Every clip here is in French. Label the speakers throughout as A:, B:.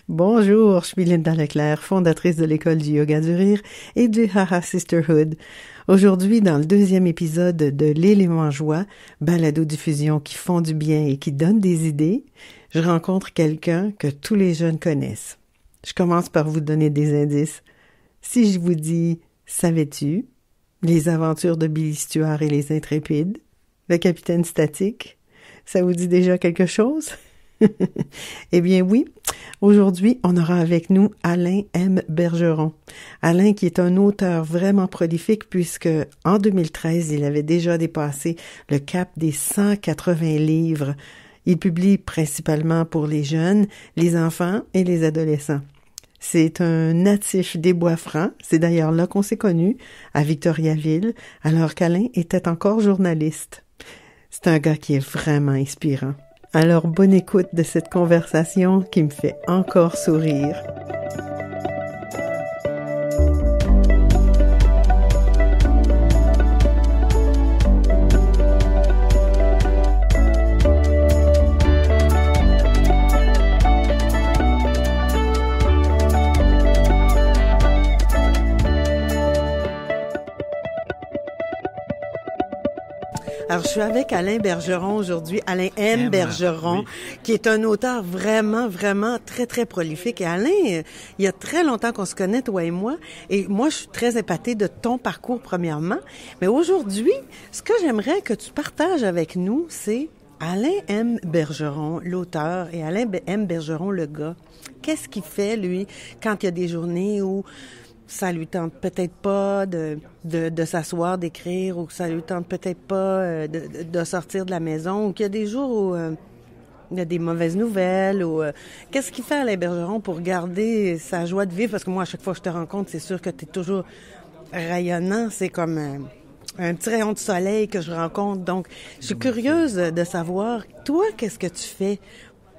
A: Bonjour, je suis Linda Leclerc, fondatrice de l'école du yoga du rire et du Haha Sisterhood. Aujourd'hui, dans le 2e épisode de L'élément joie, balado-diffusion qui font du bien et qui donne des idées, je rencontre quelqu'un que tous les jeunes connaissent. Je commence par vous donner des indices. Si je vous dis « Savais-tu ?» Les aventures de Billy Stuart et les Intrépides, le capitaine Statique, ça vous dit déjà quelque chose? Eh bien oui, aujourd'hui, on aura avec nous Alain M. Bergeron. Alain qui est un auteur vraiment prolifique puisque en 2013, il avait déjà dépassé le cap des 180 livres. Il publie principalement pour les jeunes, les enfants et les adolescents. C'est un natif des Bois-Francs, c'est d'ailleurs là qu'on s'est connus, à Victoriaville, alors qu'Alain était encore journaliste. C'est un gars qui est vraiment inspirant. Alors, bonne écoute de cette conversation qui me fait encore sourire. Alors, je suis avec Alain Bergeron aujourd'hui, Alain M. Bergeron, oui, qui est un auteur vraiment, vraiment très, très prolifique. Et Alain, il y a très longtemps qu'on se connaît, toi et moi je suis très épatée de ton parcours, premièrement. Mais aujourd'hui, ce que j'aimerais que tu partages avec nous, c'est Alain M. Bergeron, l'auteur, et Alain M. Bergeron, le gars. Qu'est-ce qu'il fait, lui, quand il y a des journées où ça lui tente peut-être pas de s'asseoir, d'écrire, ou que ça lui tente peut-être pas de sortir de la maison, ou qu'il y a des jours où il y a des mauvaises nouvelles, ou qu'est-ce qu'il fait Alain Bergeron pour garder sa joie de vivre? Parce que moi, à chaque fois que je te rencontre, c'est sûr que tu es toujours rayonnant, c'est comme un petit rayon de soleil que je rencontre. Donc, je suis curieuse de savoir, toi, qu'est-ce que tu fais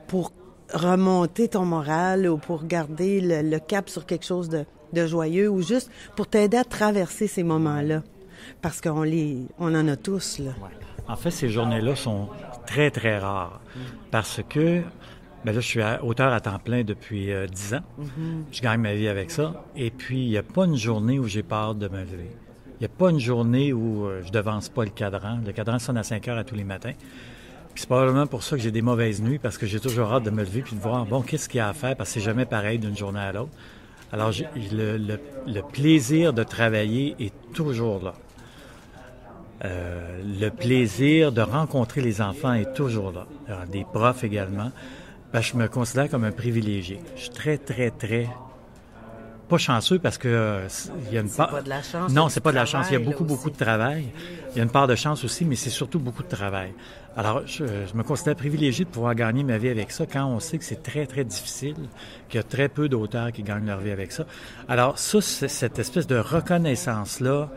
A: pour remonter ton moral ou pour garder le cap sur quelque chose de joyeux, ou juste pour t'aider à traverser ces moments-là? Parce qu'on en a tous, là.
B: Ouais. En fait, ces journées-là sont très, très rares. Parce que, là, je suis auteur à temps plein depuis 10 ans. Je gagne ma vie avec ça. Et puis, il n'y a pas une journée où j'ai peur de me lever. Il n'y a pas une journée où je devance pas le cadran. Le cadran sonne à 5 heures à tous les matins. Puis c'est probablement pour ça que j'ai des mauvaises nuits, parce que j'ai toujours hâte de me lever puis de voir, bon, qu'est-ce qu'il y a à faire, parce que c'est jamais pareil d'une journée à l'autre. Alors, le plaisir de travailler est toujours là. Le plaisir de rencontrer les enfants est toujours là. Alors, des profs également. Je me considère comme un privilégié. Je suis très, très, très... pas chanceux parce que il y a une part...
A: C'est pas de la chance.
B: Non, c'est pas de la chance. Il y a beaucoup de travail. Il y a une part de chance aussi, mais c'est surtout beaucoup de travail. Alors, je me considère privilégié de pouvoir gagner ma vie avec ça quand on sait que c'est très, très difficile, qu'il y a très peu d'auteurs qui gagnent leur vie avec ça. Alors, ça, cette espèce de reconnaissance-là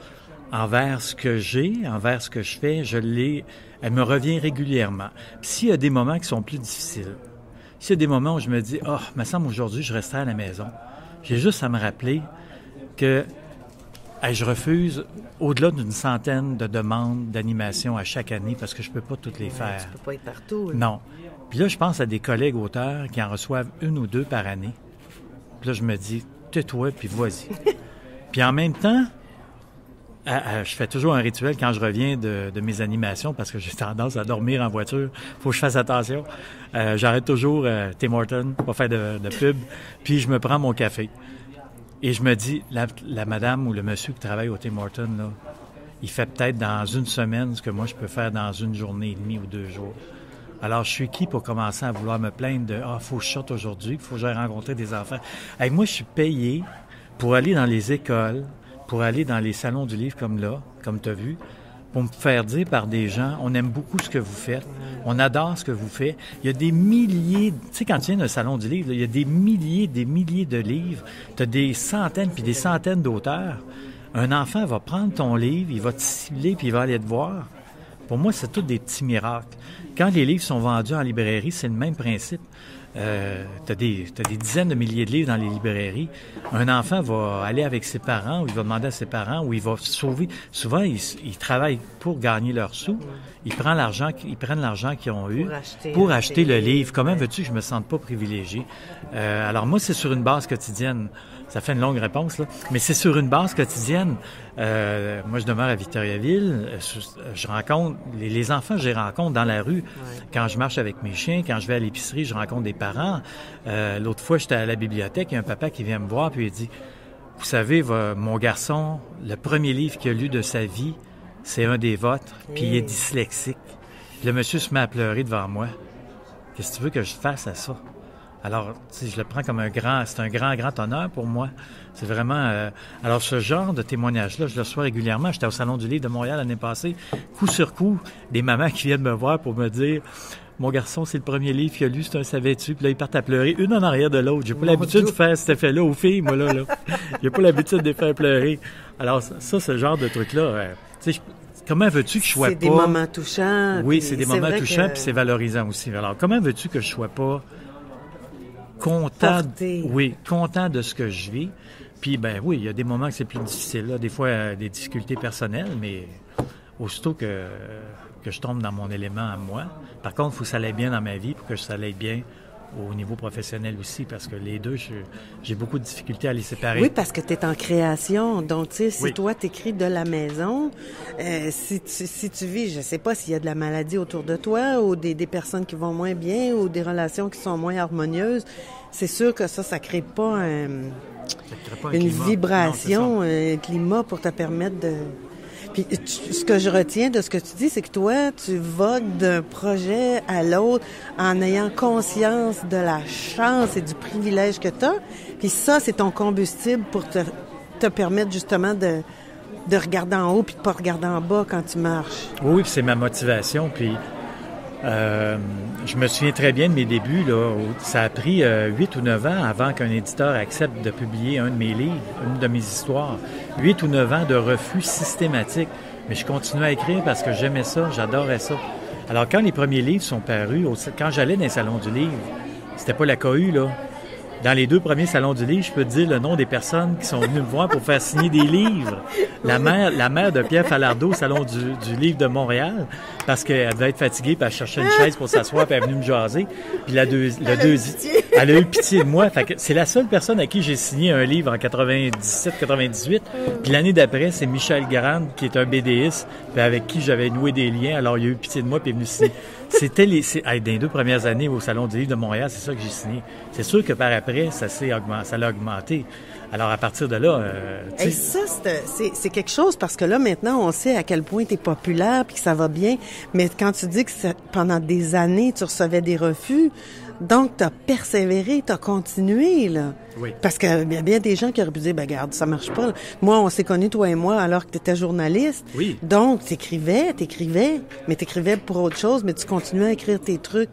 B: envers ce que j'ai, envers ce que je fais, elle me revient régulièrement. Puis s'il y a des moments qui sont plus difficiles, s'il y a des moments où je me dis, il me semble aujourd'hui, je resterai à la maison, j'ai juste à me rappeler que je refuse au-delà d'une centaine de demandes d'animation à chaque année parce que je peux pas toutes les faire.
A: Tu peux pas être partout. Là.
B: Non. Puis là, je pense à des collègues auteurs qui en reçoivent 1 ou 2 par année. Puis là, je me dis, tais-toi, puis vas-y. Puis en même temps, je fais toujours un rituel quand je reviens de mes animations parce que j'ai tendance à dormir en voiture. Faut que je fasse attention. J'arrête toujours Tim Hortons, pas faire de pub, puis je me prends mon café. Et je me dis, la madame ou le monsieur qui travaille au Tim Hortons, là, il fait peut-être dans une semaine ce que moi je peux faire dans une journée et demie ou 2 jours. Alors, je suis qui pour commencer à vouloir me plaindre de « faut que je sorte aujourd'hui, faut que j'aille rencontrer des enfants. » Moi, je suis payé pour aller dans les écoles, pour aller dans les salons du livre comme là, comme tu as vu, pour me faire dire par des gens, on aime beaucoup ce que vous faites, on adore ce que vous faites. Il y a des milliers, tu sais, quand tu viens d'un salon du livre, là, il y a des milliers de livres, tu as des centaines puis des centaines d'auteurs. Un enfant va prendre ton livre, il va te cibler puis il va aller te voir. Pour moi, c'est tous des petits miracles. Quand les livres sont vendus en librairie, c'est le même principe. t'as des dizaines de milliers de livres dans les librairies. Un enfant va aller avec ses parents, ou il va demander à ses parents, ou il va sauver. Souvent, ils travaillent pour gagner leurs sous. Ils prennent l'argent qu'ils ont eu pour acheter le livre. Comment veux-tu que je me sente pas privilégié? Alors moi, c'est sur une base quotidienne. Ça fait une longue réponse, là. Mais c'est sur une base quotidienne. Moi, je demeure à Victoriaville. Je rencontre les enfants, je les rencontre dans la rue. Ouais. Quand je marche avec mes chiens, quand je vais à l'épicerie, je rencontre des parents. L'autre fois, j'étais à la bibliothèque, il y a un papa qui vient me voir, puis il dit, vous savez, mon garçon, le premier livre qu'il a lu de sa vie, c'est un des vôtres, puis il est dyslexique. Puis le monsieur se met à pleurer devant moi. Qu'est-ce que tu veux que je fasse à ça? Alors, tu sais, je le prends comme c'est un grand honneur pour moi. C'est vraiment... alors, ce genre de témoignage-là, je le reçois régulièrement. J'étais au Salon du Livre de Montréal l'année passée. Coup sur coup, des mamans qui viennent me voir pour me dire... Mon garçon, c'est le premier livre qu'il a lu, c'est un savais-tu. Puis là, ils partent à pleurer, une en arrière de l'autre. J'ai pas l'habitude de faire cet effet-là aux filles, moi, là. J'ai pas l'habitude de les faire pleurer. Alors, ça, ce genre de truc-là... tu sais, comment veux-tu que je sois pas...
A: C'est des moments touchants.
B: Oui, c'est des moments touchants, puis c'est valorisant aussi. Alors, comment veux-tu que je sois pas... content de ce que je vis. Puis, ben oui, il y a des moments que c'est plus difficile. Là. Des fois, des difficultés personnelles, mais aussitôt que je tombe dans mon élément à moi. Par contre, il faut que ça aille bien dans ma vie pour que ça aille bien au niveau professionnel aussi, parce que les deux, j'ai beaucoup de difficultés à les séparer.
A: Oui, parce que tu es en création. Donc, tu sais, si toi, tu écris de la maison, si tu vis, je sais pas s'il y a de la maladie autour de toi ou des personnes qui vont moins bien ou des relations qui sont moins harmonieuses, c'est sûr que ça crée pas une vibration, un climat pour te permettre de... Puis, ce que je retiens de ce que tu dis, c'est que toi, tu vogues d'un projet à l'autre en ayant conscience de la chance et du privilège que tu as. Puis ça, c'est ton combustible pour te permettre justement de regarder en haut puis de pas regarder en bas quand tu marches.
B: Oui, puis c'est ma motivation. Puis je me souviens très bien de mes débuts, là. Ça a pris 8 ou 9 ans avant qu'un éditeur accepte de publier un de mes livres, une de mes histoires. 8 ou 9 ans de refus systématique. Mais je continuais à écrire parce que j'aimais ça, j'adorais ça. Alors, quand les premiers livres sont parus, quand j'allais dans les salons du livre, c'était pas la cohue, là. Dans les 2 premiers salons du livre, je peux te dire le nom des personnes qui sont venues me voir pour faire signer des livres. La mère de Pierre Falardeau au Salon du Livre de Montréal, parce qu'elle devait être fatiguée, puis elle cherchait une chaise pour s'asseoir, puis elle est venue me jaser. Puis elle a eu pitié de moi. Fait que c'est la seule personne à qui j'ai signé un livre en 97-98. Puis l'année d'après, c'est Michel Grande, qui est un BDiste, puis avec qui j'avais noué des liens. Alors, il a eu pitié de moi, puis il est venu signer. C'était dans les 2 premières années au Salon du Livre de Montréal, c'est ça que j'ai signé. C'est sûr que par après, ça l'a augmenté. Alors, à partir de là...
A: Et ça, c'est quelque chose, parce que là, maintenant, on sait à quel point tu es populaire puis que ça va bien. Mais quand tu dis que pendant des années, tu recevais des refus, donc tu as persévéré, tu as continué, là.
B: Oui.
A: Parce qu'il y a bien des gens qui auraient pu dire, ben regarde, ça marche pas. Moi, on s'est connus, toi et moi, alors que tu étais journaliste.
B: Oui.
A: Donc, t'écrivais, mais t'écrivais pour autre chose, mais tu continuais à écrire tes trucs.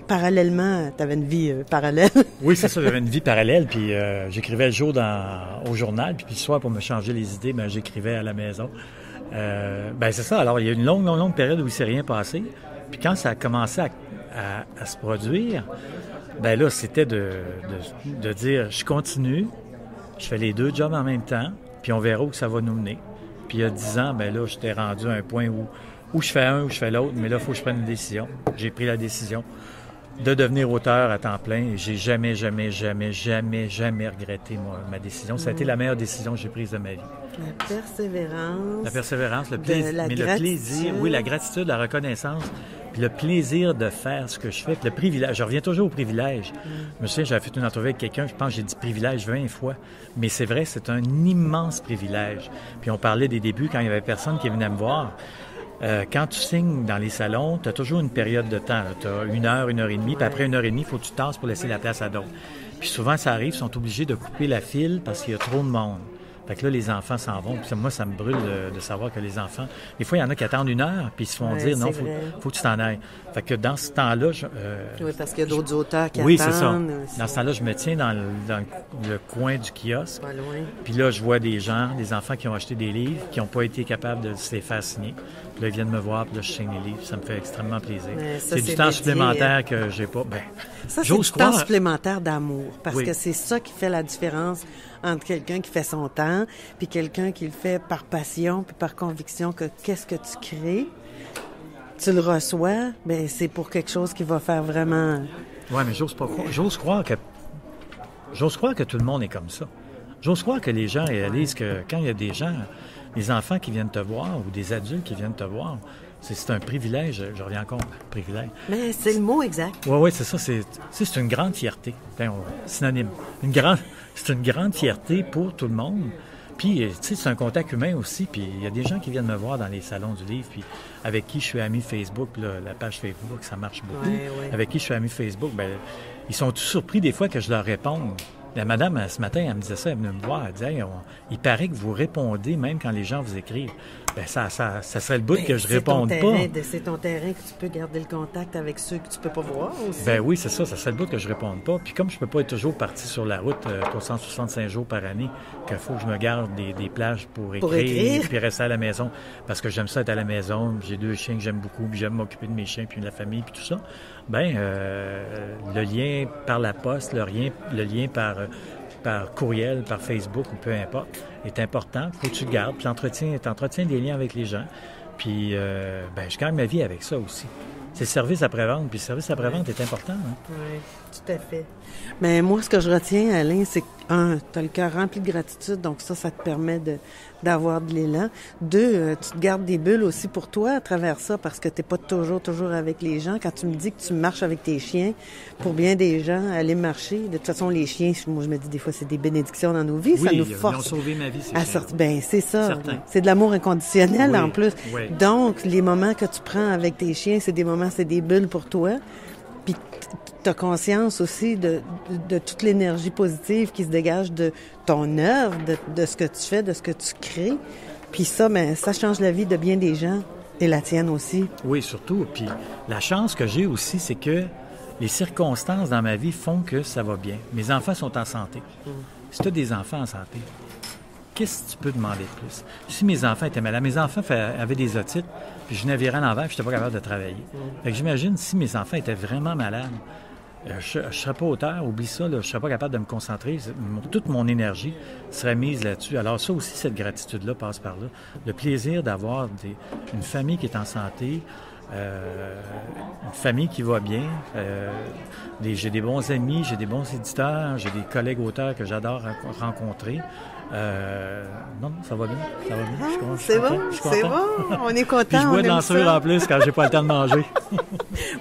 A: Parallèlement, tu avais une vie parallèle.
B: Oui, c'est ça, j'avais une vie parallèle, puis j'écrivais le jour au journal, puis le soir, pour me changer les idées, j'écrivais à la maison. C'est ça, alors il y a une longue période où il s'est rien passé, puis quand ça a commencé à se produire, ben là, c'était de dire, je continue, je fais les 2 jobs en même temps, puis on verra où ça va nous mener. Puis il y a 10 ans, ben là, j'étais rendu à un point où je fais un ou je fais l'autre, mais là, il faut que je prenne une décision. J'ai pris la décision de devenir auteur à temps plein et j'ai jamais regretté ma décision. Ça a été la meilleure décision que j'ai prise de ma vie.
A: La persévérance,
B: le plaisir, oui, la gratitude, la reconnaissance, puis le plaisir de faire ce que je fais, puis le privilège. Je reviens toujours au privilège. Je me souviens, j'avais fait une entrevue avec quelqu'un, je pense que j'ai dit privilège 20 fois, mais c'est vrai, c'est un immense privilège. Puis on parlait des débuts quand il y avait personne qui venait me voir. Quand tu signes dans les salons, tu as toujours une période de temps. Tu as 1 heure, 1 heure et demie, puis après 1 heure et demie, il faut que tu tasses pour laisser la place à d'autres. Puis souvent, ça arrive, ils sont obligés de couper la file parce qu'il y a trop de monde. Fait que là, les enfants s'en vont. Puis moi, ça me brûle de savoir que les enfants... Des fois, il y en a qui attendent 1 heure, puis ils se font dire, non, faut que tu t'en ailles. Fait que dans ce temps-là...
A: oui, parce qu'il y a d'autres auteurs qui
B: attendent. Oui, c'est ça. Dans ce temps-là, je me tiens dans le coin du kiosque.
A: Pas loin.
B: Puis là, je vois des enfants qui ont acheté des livres, qui n'ont pas été capables de se les faire signer. Puis là, ils viennent me voir, puis là, je signe les livres. Ça me fait extrêmement plaisir.
A: Ça,
B: c'est du temps supplémentaire que j'ai pas. Ben,
A: ça, c'est du temps supplémentaire d'amour. Parce
B: oui.
A: que c'est ça qui fait la différence entre quelqu'un qui fait son temps puis quelqu'un qui le fait par passion puis par conviction que qu'est-ce que tu crées, tu le reçois, ben c'est pour quelque chose qui va faire vraiment...
B: Oui, mais j'ose croire que tout le monde est comme ça. J'ose croire que les gens réalisent que quand il y a des gens, des enfants qui viennent te voir ou des adultes qui viennent te voir, c'est un privilège. Je reviens encore, privilège.
A: Mais c'est le mot exact.
B: Oui, c'est ça. C'est une grande fierté. Synonyme. C'est une grande fierté pour tout le monde. Puis, tu sais, c'est un contact humain aussi. Puis, il y a des gens qui viennent me voir dans les salons du livre, puis avec qui je suis ami Facebook, là, la page Facebook, ça marche beaucoup.
A: Ouais.
B: Avec qui je suis ami Facebook, ben ils sont tous surpris des fois que je leur réponde. La madame, ce matin, elle me disait ça, elle venait me voir, elle disait, hey, il paraît que vous répondez même quand les gens vous écrivent. Ben ça serait le bout que je réponde pas.
A: C'est ton terrain que tu peux garder le contact avec ceux que tu peux pas voir aussi.
B: Ben oui, c'est ça serait le bout que je réponde pas. Puis comme je peux pas être toujours parti sur la route 365 jours par année, qu'il faut que je me garde des plages pour écrire, puis rester à la maison, parce que j'aime ça être à la maison, j'ai 2 chiens que j'aime beaucoup, puis j'aime m'occuper de mes chiens, puis de la famille, puis tout ça, ben le lien par la poste, le lien par courriel, par Facebook ou peu importe, est important. Faut que tu le gardes. Puis t'entretiens des liens avec les gens. Puis, je gagne ma vie avec ça aussi. C'est le service après-vente. Puis le service après-vente est important. Hein?
A: Oui, tout à fait. Mais moi, ce que je retiens, Alain, c'est que, 1, tu as le cœur rempli de gratitude, donc ça te permet d'avoir de l'élan. 2, tu te gardes des bulles aussi pour toi à travers ça, parce que tu n'es pas toujours avec les gens. Quand tu me dis que tu marches avec tes chiens, pour bien des gens, aller marcher, de toute façon, les chiens, moi, je me dis des fois, c'est des bénédictions dans nos vies.
B: Oui,
A: ça nous force.
B: Ils ont sauvé ma vie, ces
A: à
B: chiens.
A: sortir. Ben, c'est ça.
B: Certain.
A: C'est de l'amour inconditionnel, en plus.
B: Oui.
A: Donc, les moments que tu prends avec tes chiens, c'est des bulles pour toi. Puis tu as conscience aussi de toute l'énergie positive qui se dégage de ton œuvre, de ce que tu fais, de ce que tu crées. Puis ça, ça change la vie de bien des gens et la tienne aussi.
B: Oui, surtout. Puis la chance que j'ai aussi, c'est que les circonstances dans ma vie font que ça va bien. Mes enfants sont en santé. Si tu as des enfants en santé, qu'est-ce que tu peux demander de plus? Si mes enfants étaient malades, mes enfants avaient des otites, puis je venais virer à l'envers, puis je n'étais pas capable de travailler. Fait que j'imagine, si mes enfants étaient vraiment malades, je ne serais pas auteur, oublie ça, là, je ne serais pas capable de me concentrer. Toute mon énergie serait mise là-dessus. Alors ça aussi, cette gratitude-là passe par là. Le plaisir d'avoir une famille qui est en santé, une famille qui va bien. J'ai des bons amis, j'ai des bons éditeurs, j'ai des collègues auteurs que j'adore rencontrer. Non, ça va bien. Ça va bien.
A: C'est bon. On est content.
B: Puis je bois de l'ençure en plus quand j'ai pas le temps de manger.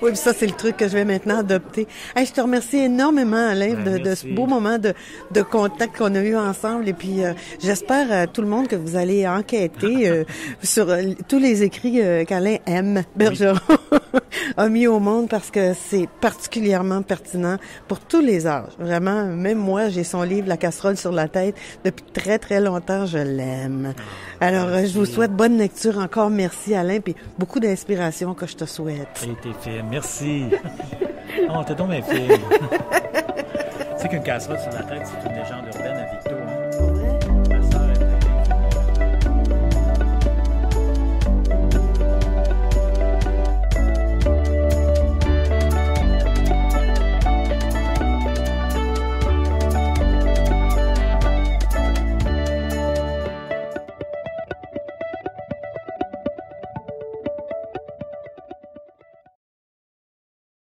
A: Oui, puis ça, c'est le truc que je vais maintenant adopter. Hey, je te remercie énormément, Alain, de ce beau moment de contact qu'on a eu ensemble. Et puis, j'espère, tout le monde, que vous allez enquêter sur tous les écrits qu'Alain M. Bergeron a mis au monde, parce que c'est particulièrement pertinent pour tous les âges. Vraiment, même moi, j'ai son livre « La casserole sur la tête » depuis très, très longtemps. Je l'aime. Alors, je vous souhaite bonne lecture encore. Merci, Alain, puis beaucoup d'inspiration que je te souhaite.
B: Et t'es fine. Merci. Oh, t'es donc bien fine. Tu sais qu'une casserole sur la tête, c'est une légende urbaine.